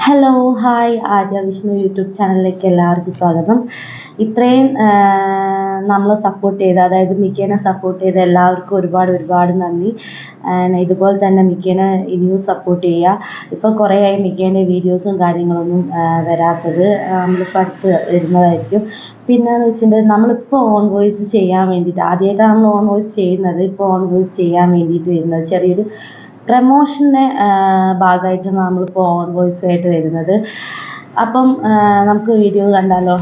Hello hi Arya Vishnu YouTube ചാനലിലേക്ക് എല്ലാവർക്കും സ്വാഗതം. ഇത്രയും നമ്മളെ സപ്പോർട്ട് ചെയ്ത, അതായത് മിക്കേനെ സപ്പോർട്ട് ചെയ്ത എല്ലാവർക്കും ഒരുപാട് നന്ദി. ഇതുപോലെ തന്നെ മിക്കേനെ ഇനിയും സപ്പോർട്ട് ചെയ്യുക. ഇപ്പോൾ കുറേയായി മിക്കേൻ്റെ വീഡിയോസും കാര്യങ്ങളൊന്നും വരാത്തത്. നമ്മളിപ്പോൾ അടുത്ത് വരുന്നതായിരിക്കും. പിന്നെയെന്ന് വെച്ചിട്ടുണ്ടെങ്കിൽ നമ്മളിപ്പോൾ ഓൺ വോയിസ് ചെയ്യാൻ വേണ്ടിയിട്ട്, ആദ്യമായിട്ടാണ് നമ്മൾ ഓൺ വോയിസ് ചെയ്യുന്നത്. ഇപ്പോൾ ഓൺ വോയിസ് ചെയ്യാൻ വേണ്ടിയിട്ട് വരുന്നത് ചെറിയൊരു പ്രമോഷൻ്റെ ഭാഗമായിട്ടാണ് നമ്മളിപ്പോൾ ഓൺ വോയിസ് ആയിട്ട് വരുന്നത്. അപ്പം നമുക്ക് വീഡിയോ കണ്ടാലോ?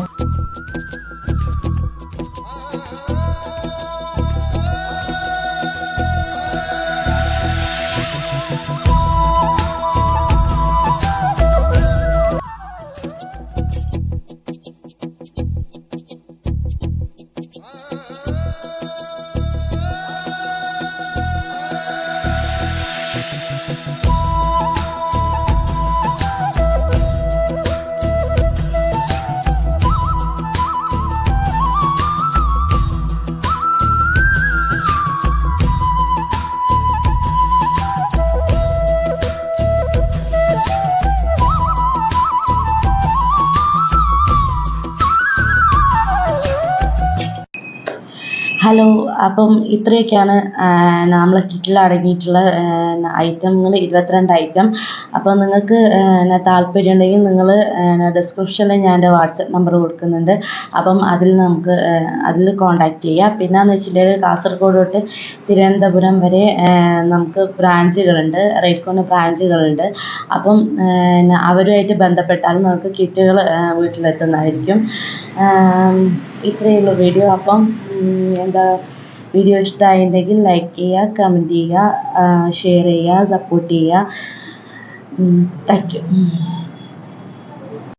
ഹലോ, അപ്പം ഇത്രയൊക്കെയാണ് നമ്മളെ കിറ്റിൽ അടങ്ങിയിട്ടുള്ള ഐറ്റങ്ങൾ, 22 ഐറ്റം. അപ്പോൾ നിങ്ങൾക്ക് താല്പര്യം ഉണ്ടെങ്കിൽ നിങ്ങൾ ഡിസ്ക്രിപ്ഷനിൽ ഞാൻ എൻ്റെ വാട്സപ്പ് നമ്പർ കൊടുക്കുന്നുണ്ട്. അപ്പം അതിൽ കോൺടാക്റ്റ് ചെയ്യുക. പിന്നെയെന്ന് വെച്ചിട്ടുണ്ടെങ്കിൽ കാസർഗോഡ് തൊട്ട് തിരുവനന്തപുരം വരെ നമുക്ക് ബ്രാഞ്ചുകളുണ്ട്, റേക്കോന് ബ്രാഞ്ചുകളുണ്ട്. അപ്പം അവരുമായിട്ട് ബന്ധപ്പെട്ടാൽ നമുക്ക് കിറ്റുകൾ വീട്ടിലെത്തുന്നതായിരിക്കും. ഇത്രയുള്ള വീഡിയോ. അപ്പം വീഡിയോ ഇഷ്ടമായിട്ടുണ്ടെങ്കിൽ ലൈക്ക് ചെയ്യുക, കമൻറ്റ് ചെയ്യുക, ഷെയർ ചെയ്യുക, സപ്പോർട്ട് ചെയ്യുക. Thank you.